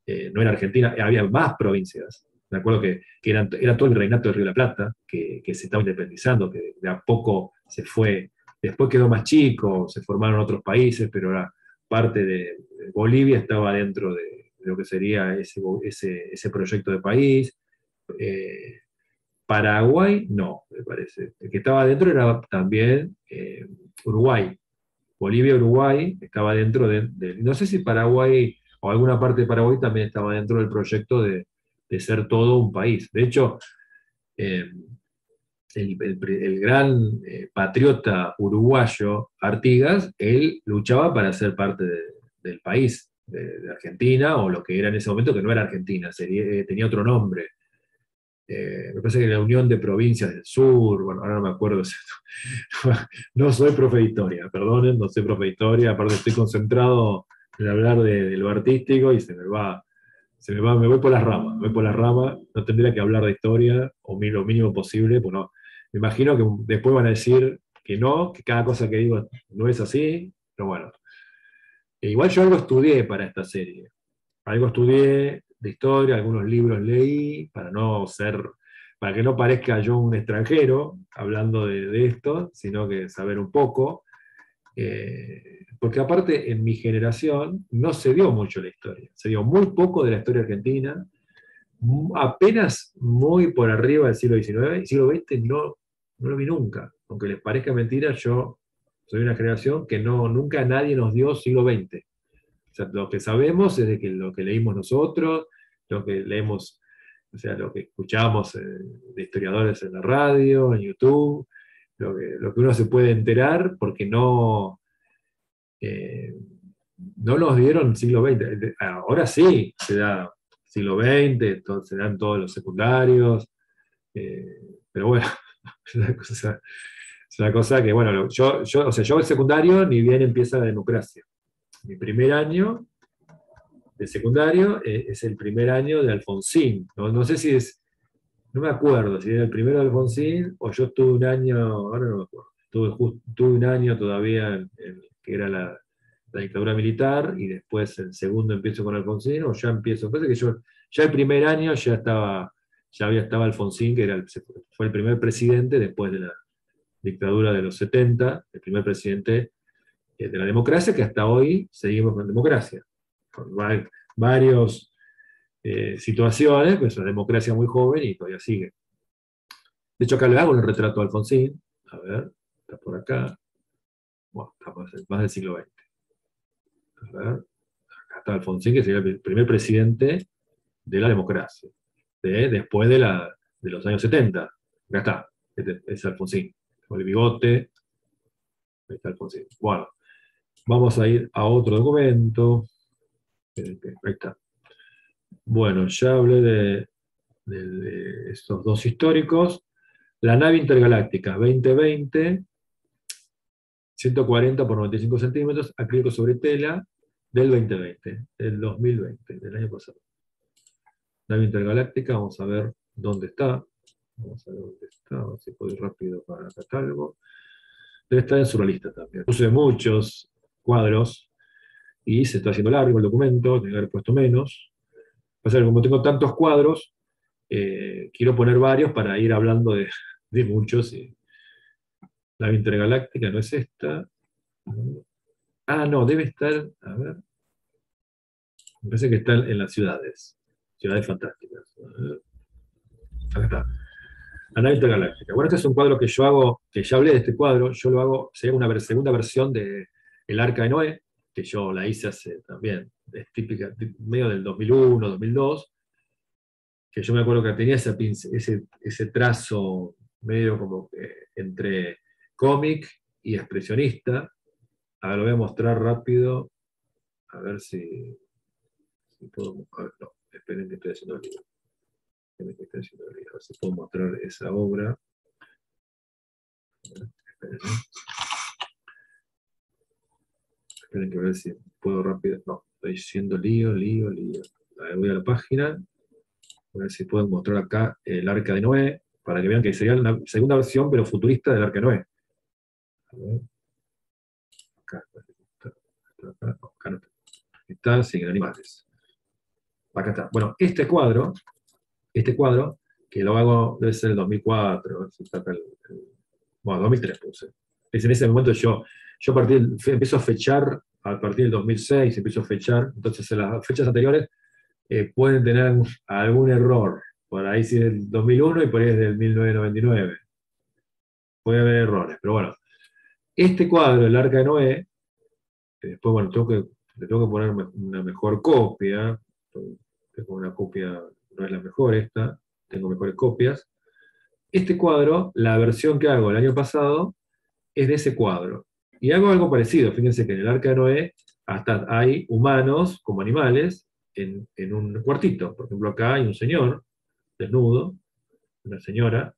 No era Argentina, había más provincias. Me acuerdo que era todo el reinato de Río de la Plata, que se estaba independizando, que de a poco se fue, después quedó más chico, se formaron otros países, pero era parte de Bolivia, estaba dentro de lo que sería ese proyecto de país. Eh, Paraguay, no, me parece. El que estaba dentro era también Uruguay. Bolivia, Uruguay, estaba dentro no sé si Paraguay o alguna parte de Paraguay también estaba dentro del proyecto de ser todo un país. De hecho, eh, el gran patriota uruguayo Artigas, él luchaba para ser parte del país, de Argentina, o lo que era en ese momento, que no era Argentina, tenía otro nombre. Me parece que la Unión de Provincias del Sur, bueno, ahora no me acuerdo, no soy profe de historia, perdonen, no soy profe de historia, aparte estoy concentrado en hablar de lo artístico y me voy por las ramas, me voy por las ramas, no tendría que hablar de historia, o lo mínimo posible, pues no. Me imagino que después van a decir que no, que cada cosa que digo no es así, pero bueno. Igual yo algo estudié para esta serie, algo estudié de historia, algunos libros leí, para que no parezca yo un extranjero hablando de esto, sino que saber un poco. Porque aparte en mi generación no se dio mucho la historia, se dio muy poco de la historia argentina, apenas muy por arriba del siglo XIX, el siglo XX no lo vi nunca, aunque les parezca mentira, yo soy una generación que nunca nadie nos dio siglo XX. O sea, lo que sabemos es de que lo que leímos nosotros, lo que leemos, o sea, lo que escuchamos de historiadores en la radio, en YouTube, lo que uno se puede enterar, porque eh, no nos dieron siglo XX. Ahora sí, se da siglo XX, se dan todos los secundarios, eh, pero bueno, es una cosa que, bueno, o sea, yo el secundario ni bien empieza la democracia. Mi primer año de secundario es el primer año de Alfonsín. No sé si no me acuerdo si era el primero de Alfonsín o yo estuve un año, ahora no me acuerdo, tuve un año todavía que era la dictadura militar y después el segundo empiezo con Alfonsín o ya empiezo. Parece que yo ya el primer año estaba Alfonsín, que fue el primer presidente después de la dictadura de los 70, el primer presidente de la democracia, que hasta hoy seguimos con democracia. Con varios situaciones, pues es una democracia muy joven y todavía sigue. De hecho, acá le hago un retrato a Alfonsín. A ver, está por acá. Bueno, está más del siglo XX. A ver, acá está Alfonsín, que sería el primer presidente de la democracia. Después de los años 70. Acá está. Este es Alfonsín. Con el bigote. Ahí está Alfonsín. Bueno, vamos a ir a otro documento. Ahí está. Bueno, ya hablé de estos dos históricos. La nave intergaláctica 2020, 140 por 95 centímetros, acrílico sobre tela, del 2020, del 2020, del año pasado. Nave intergaláctica, vamos a ver dónde está. Vamos a ver dónde está, a ver si puedo ir rápido para el catálogo. Debe estar en Surrealista también. Puse muchos cuadros y se está haciendo largo el documento, tengo que haber puesto menos. Pasa que como tengo tantos cuadros, quiero poner varios para ir hablando de muchos. La intergaláctica no es esta. Ah, no, debe estar, a ver, me parece que está en las ciudades fantásticas. A ver, acá está. La nave intergaláctica. Bueno, este es un cuadro que yo hago, que ya hablé de este cuadro, yo lo hago, sería una segunda versión de El Arca de Noé, que yo la hice hace también, es típica, medio del 2001, 2002, que yo me acuerdo que tenía ese trazo medio como entre cómic y expresionista. Ahora lo voy a mostrar rápido, a ver si puedo. A ver, no, esperen que estoy haciendo el libro. Esperen que estoy haciendo el libro, a ver si puedo mostrar esa obra. Esperen, esperen que a ver si puedo rápido. No, estoy haciendo lío. A ver, voy a la página, a ver si puedo mostrar acá el Arca de Noé, para que vean que sería una segunda versión, pero futurista del Arca de Noé. A ver, acá, acá no está, sin animales. Acá está. Bueno, este cuadro, que lo hago, debe ser el 2004, a ver si está acá bueno, 2003 puse. Es en ese momento yo empiezo a fechar a partir del 2006, empiezo a fechar, entonces en las fechas anteriores pueden tener algún error, por ahí sí es del 2001 y por ahí es del 1999. Puede haber errores, pero bueno. Este cuadro, el Arca de Noé, que después, bueno, tengo que le tengo que poner una mejor copia. Tengo una copia, no es la mejor esta, tengo mejores copias. Este cuadro, la versión que hago el año pasado, es de ese cuadro. Y hago algo parecido. Fíjense que en el Arca de Noé hasta hay humanos como animales en un cuartito. Por ejemplo, acá hay un señor desnudo, una señora,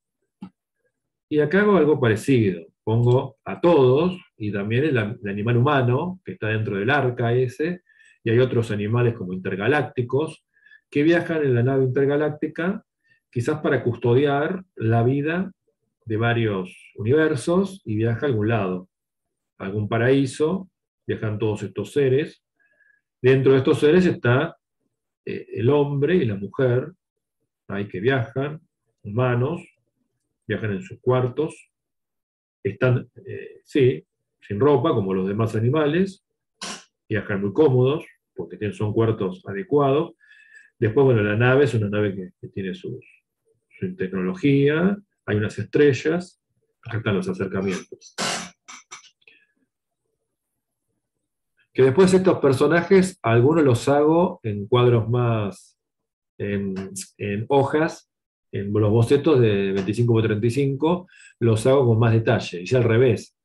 y acá hago algo parecido. Pongo a todos, y también el animal humano, que está dentro del arca ese, y hay otros animales como intergalácticos, que viajan en la nave intergaláctica, quizás para custodiar la vida de varios universos, y viaja a algún lado, a algún paraíso, viajan todos estos seres. Dentro de estos seres está el hombre y la mujer, hay que viajan, humanos, viajan en sus cuartos, están, sí, sin ropa, como los demás animales, viajan muy cómodos, porque son cuartos adecuados. Después, bueno, la nave es una nave que tiene su tecnología, hay unas estrellas, acá están los acercamientos. Que después estos personajes, algunos los hago en cuadros más, en hojas, en los bocetos de 25 por 35, los hago con más detalle, y al revés.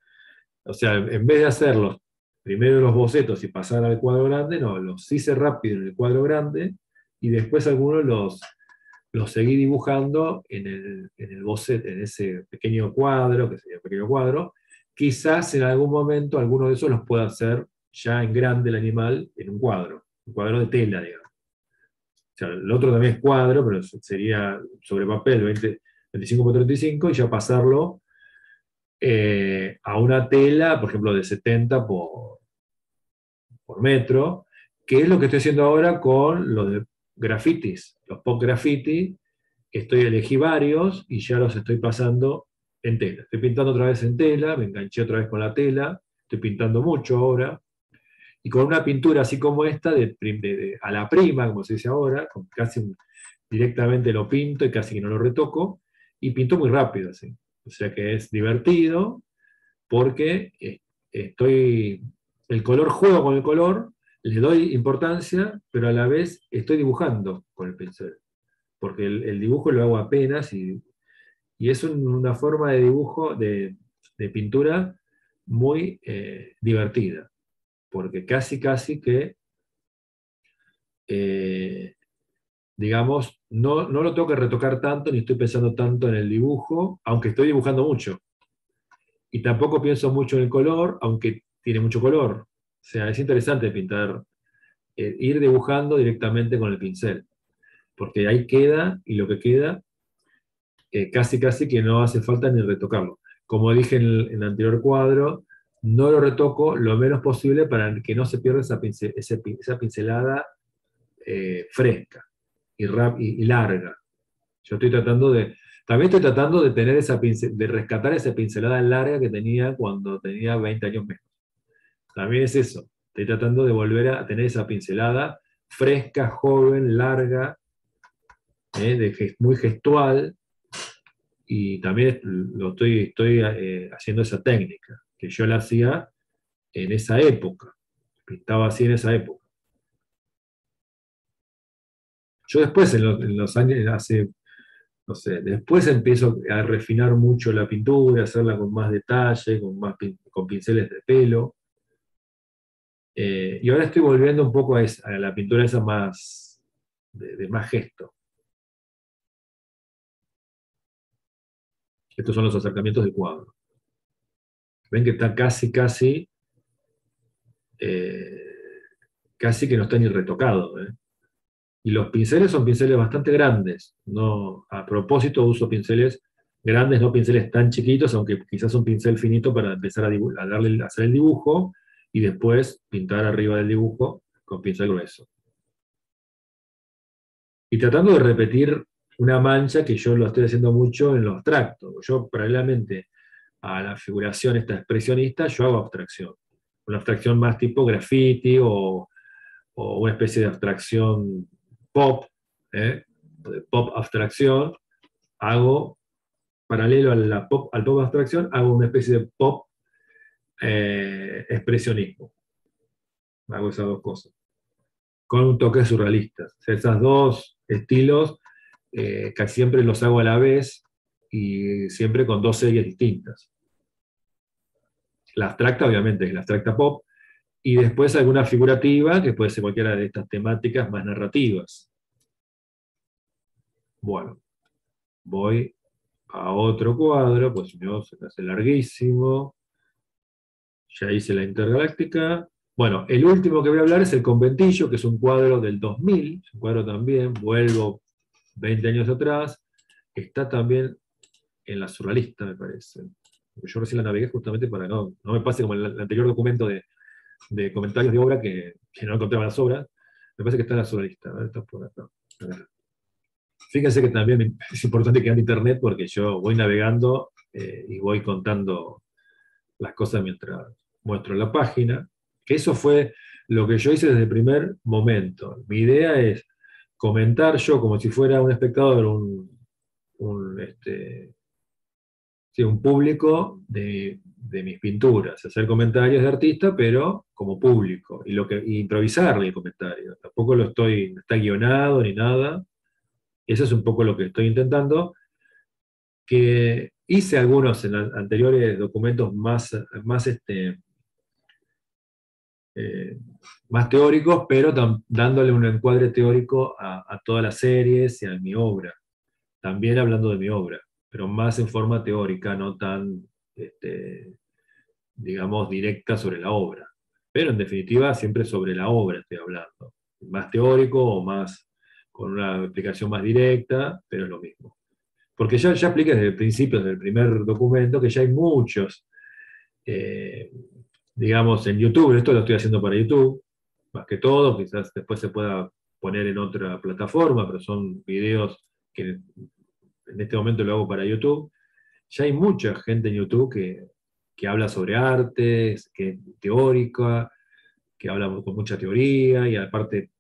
O sea, en vez de hacerlos primero los bocetos y pasar al cuadro grande, no, los hice rápido en el cuadro grande y después algunos los seguí dibujando en el boceto, en ese pequeño cuadro, que sería un pequeño cuadro. Quizás en algún momento alguno de esos los pueda hacer ya en grande el animal en un cuadro de tela, digamos. O sea, el otro también es cuadro, pero sería sobre papel 25 por 35 y ya pasarlo a una tela, por ejemplo, de 70 por metro, que es lo que estoy haciendo ahora con los de grafitis, los pop graffiti. Elegí varios y ya los estoy pasando en tela. Estoy pintando otra vez en tela, me enganché otra vez con la tela, estoy pintando mucho ahora, y con una pintura así como esta, a la prima, como se dice ahora, directamente lo pinto y casi que no lo retoco, y pinto muy rápido, así. O sea que es divertido, porque estoy, el color, juego con el color, le doy importancia, pero a la vez estoy dibujando con el pincel, porque el dibujo lo hago apenas y es una forma de dibujo, de pintura muy divertida, porque casi que, eh, digamos, no lo tengo que retocar tanto, ni estoy pensando tanto en el dibujo, aunque estoy dibujando mucho. Y tampoco pienso mucho en el color, aunque tiene mucho color. O sea, es interesante pintar, ir dibujando directamente con el pincel, porque ahí queda, y lo que queda, casi que no hace falta ni retocarlo. Como dije en el anterior cuadro, no lo retoco lo menos posible para que no se pierda esa pincelada fresca y larga. Yo estoy tratando también estoy tratando de tener de rescatar esa pincelada larga que tenía cuando tenía 20 años menos. También es eso. Estoy tratando de volver a tener esa pincelada fresca, joven, larga, muy gestual, y también estoy haciendo esa técnica, que yo la hacía en esa época, pintaba así en esa época. Yo después, en los años, no sé, después empiezo a refinar mucho la pintura, a hacerla con más detalle, con pinceles de pelo. Y ahora estoy volviendo un poco a la pintura esa más, de más gesto. Estos son los acercamientos de cuadro. Ven que está eh, casi que no está ni retocado. Y los pinceles son pinceles bastante grandes. No, a propósito uso pinceles grandes, no pinceles tan chiquitos, aunque quizás un pincel finito para empezar a hacer el dibujo y después pintar arriba del dibujo con pincel grueso. Y tratando de repetir una mancha que yo lo estoy haciendo mucho en lo abstracto. Yo, paralelamente a la figuración esta expresionista, yo hago abstracción. Una abstracción más tipo graffiti o una especie de abstracción pop, de pop abstracción. Hago, paralelo a al pop abstracción, hago una especie de pop expresionismo. Hago esas dos cosas. Con un toque surrealista. O sea, esos dos estilos casi siempre los hago a la vez y siempre con dos series distintas. La abstracta, obviamente, es la abstracta pop, y después alguna figurativa, que puede ser cualquiera de estas temáticas más narrativas. Bueno, voy a otro cuadro, pues si no se me hace larguísimo. Ya hice la Intergaláctica. Bueno, el último que voy a hablar es el Conventillo, que es un cuadro del 2000, un cuadro también, vuelvo 20 años atrás, está también en la surrealista, me parece. Yo recién la navegué justamente para no me pase como el anterior documento de comentarios de obra que no encontraba las obras. Me parece que está en la surrealista. A ver, está por acá. Fíjense que también es importante que ande internet porque yo voy navegando y voy contando las cosas mientras muestro la página. Que eso fue lo que yo hice desde el primer momento. Mi idea es comentar yo como si fuera un espectador, sí, un público de mis pinturas, hacer comentarios de artista, pero como público, y improvisarle el comentario. Tampoco no está guionado ni nada. Eso es un poco lo que estoy intentando, que hice algunos en anteriores documentos eh, más teóricos, pero dándole un encuadre teórico a todas las series y a mi obra. También hablando de mi obra, pero más en forma teórica, no tan, digamos, directa sobre la obra. Pero en definitiva, siempre sobre la obra estoy hablando. Más teórico o más con una explicación más directa, pero es lo mismo. Porque ya expliqué desde el principio, desde el primer documento, que ya hay muchos, eh, digamos, en YouTube. Esto lo estoy haciendo para YouTube, más que todo, quizás después se pueda poner en otra plataforma, pero son videos que en este momento lo hago para YouTube. Ya hay mucha gente en YouTube que habla sobre arte, que es teórica, que habla con mucha teoría, y aparte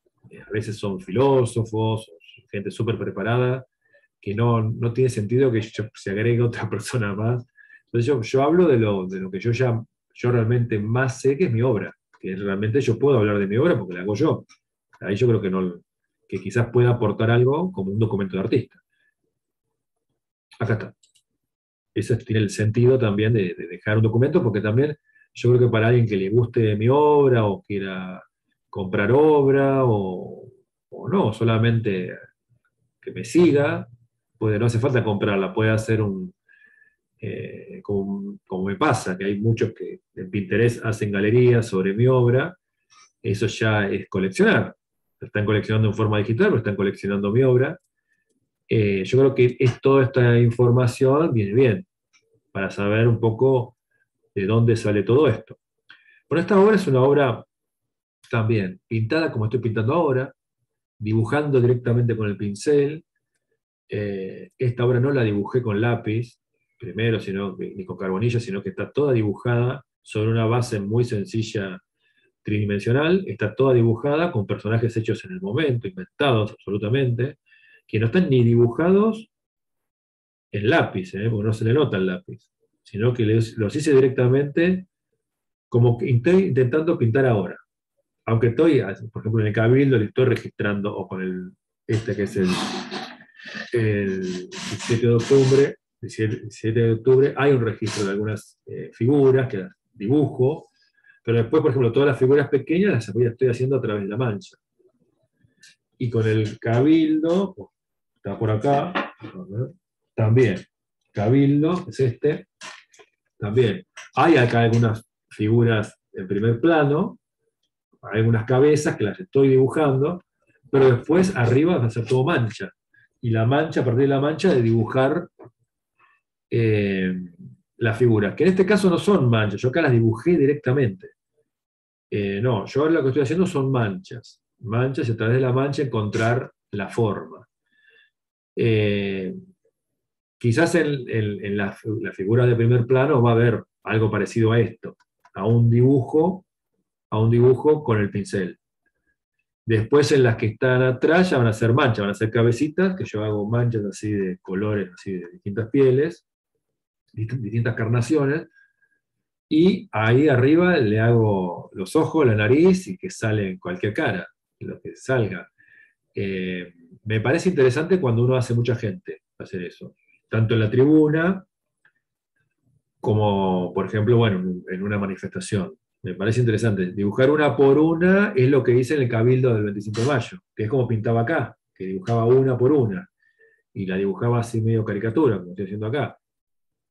a veces son filósofos, gente súper preparada, que no tiene sentido que se agregue otra persona más. Entonces yo hablo de lo que yo realmente más sé, que es mi obra, que realmente yo puedo hablar de mi obra porque la hago yo. Ahí yo creo que quizás pueda aportar algo como un documento de artista. Acá está. Ese tiene el sentido también de dejar un documento, porque también yo creo que para alguien que le guste mi obra o quiera comprar obra o no, solamente que me siga, no hace falta comprarla, puede hacer como me pasa, que hay muchos que en Pinterest hacen galerías sobre mi obra. Eso ya es coleccionar. Están coleccionando en forma digital, pero están coleccionando mi obra. Yo creo que toda esta información viene bien para saber un poco de dónde sale todo esto. Bueno, esta obra es una obra también pintada como estoy pintando ahora, dibujando directamente con el pincel. Esta obra no la dibujé con lápiz, primero, ni con carbonilla, sino que está toda dibujada sobre una base muy sencilla, tridimensional. Está toda dibujada con personajes hechos en el momento, inventados absolutamente, que no están ni dibujados en lápiz, porque no se le nota el lápiz, sino que los hice directamente como que estoy intentando pintar ahora. Aunque estoy, por ejemplo, en el Cabildo le estoy registrando, o con que es el 17 de octubre, 17 de octubre, hay un registro de algunas figuras que las dibujo, pero después, por ejemplo, todas las figuras pequeñas las estoy haciendo a través de la mancha. Y con el Cabildo, está por acá, también. Cabildo, es también. Hay acá algunas figuras en primer plano, algunas cabezas que las estoy dibujando, pero después arriba va a ser todo mancha. Y la mancha, a partir de la mancha, de dibujar las figuras, que en este caso no son manchas, yo acá las dibujé directamente. No, yo ahora lo que estoy haciendo son manchas. Manchas y a través de la mancha encontrar la forma. Eh, Quizás en la figura de primer plano va a haber algo parecido a esto, a un dibujo con el pincel. Después en las que están atrás ya van a ser manchas, van a ser cabecitas, que yo hago manchas así de colores, así de distintas pieles, distintas carnaciones, y ahí arriba le hago los ojos, la nariz y que sale en cualquier cara, lo que salga. Eh, Me parece interesante cuando uno hace mucha gente hacer eso, tanto en la tribuna como, por ejemplo, bueno, en una manifestación. Me parece interesante. Dibujar una por una es lo que hice en el Cabildo del 25 de mayo, que es como pintaba acá, que dibujaba una por una, y la dibujaba así medio caricatura, como estoy haciendo acá.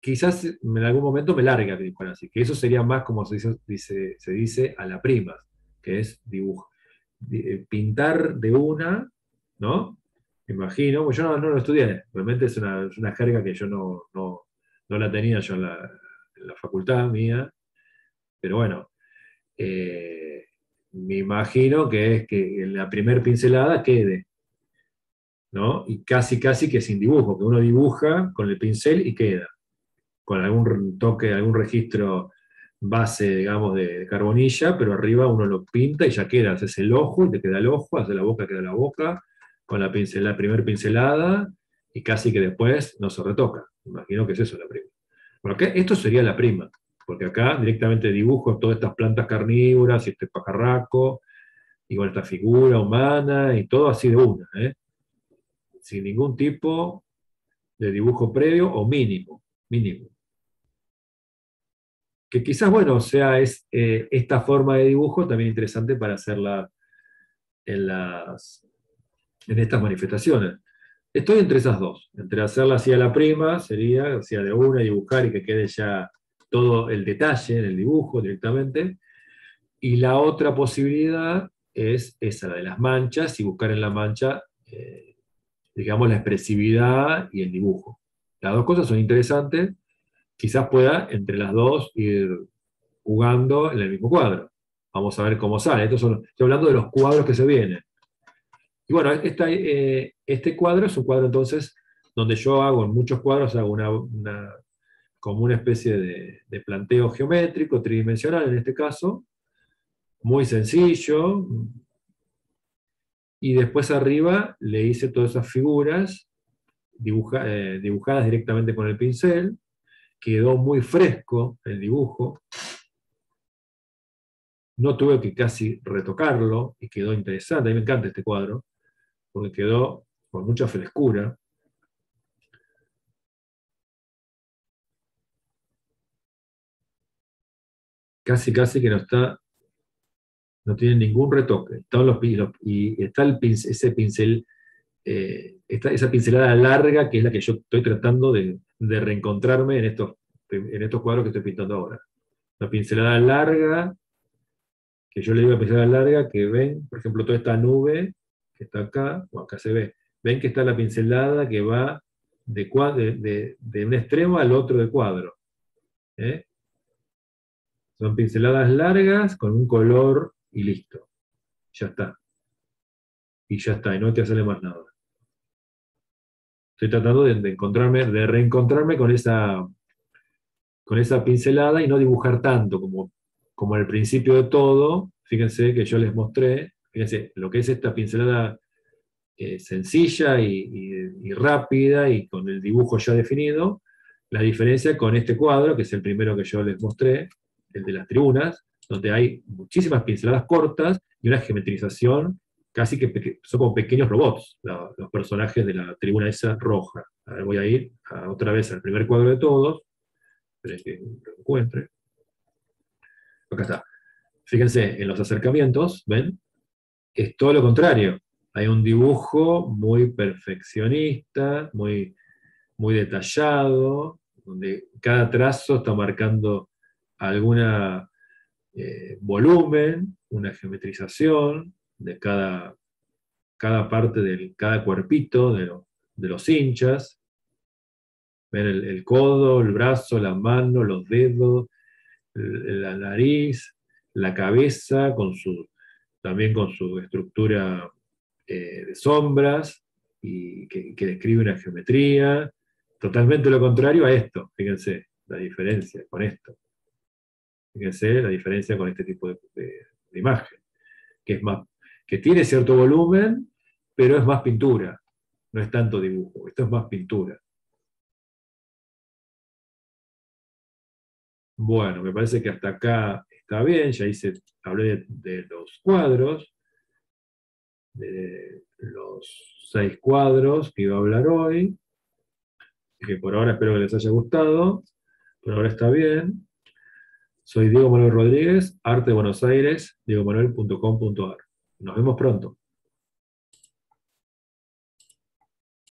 Quizás en algún momento me larga a dibujar así, que eso sería más como se dice a la prima, que es pintar de una, ¿no? Me imagino, pues yo no lo estudié, realmente es una jerga que yo no la tenía yo en la facultad mía, pero bueno, eh, me imagino que es que en la primer pincelada quede, ¿no? Y casi que sin dibujo, que uno dibuja con el pincel y queda, con algún toque, algún registro base, digamos, de carbonilla, pero arriba uno lo pinta y ya queda, haces el ojo y te queda el ojo, haces la boca, queda la boca, con la primer pincelada, y casi que después no se retoca. Imagino que es eso la prima. Bueno, esto sería la prima, porque acá directamente dibujo todas estas plantas carnívoras y este pajarraco, y con esta figura humana, y todo así de una, ¿eh? Sin ningún tipo de dibujo previo o mínimo, mínimo. Que quizás, bueno, sea esta forma de dibujo también interesante para hacerla en, en estas manifestaciones. Estoy entre esas dos, entre hacerla así a la prima, sería, o sea, de una, dibujar y que quede ya todo el detalle en el dibujo directamente, y la otra posibilidad es esa, la de las manchas, y buscar en la mancha, digamos, la expresividad y el dibujo. Las dos cosas son interesantes, quizás pueda entre las dos ir jugando en el mismo cuadro. Vamos a ver cómo sale. Estoy hablando de los cuadros que se vienen. Y bueno, este cuadro es un cuadro entonces donde yo hago en muchos cuadros, hago como una especie de planteo geométrico, tridimensional en este caso, muy sencillo, y después arriba le hice todas esas figuras dibujadas directamente con el pincel, quedó muy fresco el dibujo, no tuve que casi retocarlo y quedó interesante. A mí me encanta este cuadro porque quedó con mucha frescura. Casi que no tiene ningún retoque. Están y está ese pincel, esa pincelada larga que es la que yo estoy tratando de reencontrarme en estos cuadros que estoy pintando ahora. Una pincelada larga, que yo le digo pincelada larga, que ven, por ejemplo, toda esta nube que está acá, o acá se ve, ven que está la pincelada que va de un extremo al otro del cuadro. ¿Eh? Son pinceladas largas con un color y listo. Ya está. Y ya está, y no hay que hacerle más nada. Estoy tratando de encontrarme, de reencontrarme con esa pincelada y no dibujar tanto como al principio de todo. Fíjense que yo les mostré, fíjense, lo que es esta pincelada sencilla y rápida y con el dibujo ya definido, la diferencia con este cuadro, que es el primero que yo les mostré, el de las tribunas, donde hay muchísimas pinceladas cortas y una geometrización casi que son como pequeños robots, los personajes de la tribuna esa roja. A ver, voy a ir otra vez al primer cuadro de todos, esperen que lo encuentre. Acá está. Fíjense, en los acercamientos, ¿ven? Es todo lo contrario. Hay un dibujo muy perfeccionista, muy detallado, donde cada trazo está marcando alguna volumen, una geometrización de cada parte cada cuerpito de los hinchas. Ven el codo, el brazo, la mano, los dedos, la nariz, la cabeza, también con su estructura de sombras y que describe una geometría. Totalmente lo contrario a esto, fíjense la diferencia con esto. Fíjense la diferencia con este tipo de imagen, que es más, que tiene cierto volumen, pero es más pintura, no es tanto dibujo, esto es más pintura. Bueno, me parece que hasta acá está bien, ya hablé de los cuadros, de los 6 cuadros que iba a hablar hoy, que por ahora espero que les haya gustado, por ahora está bien. Soy Diego Manuel Rodríguez, Arte de Buenos Aires, diegomanuel.com.ar. Nos vemos pronto.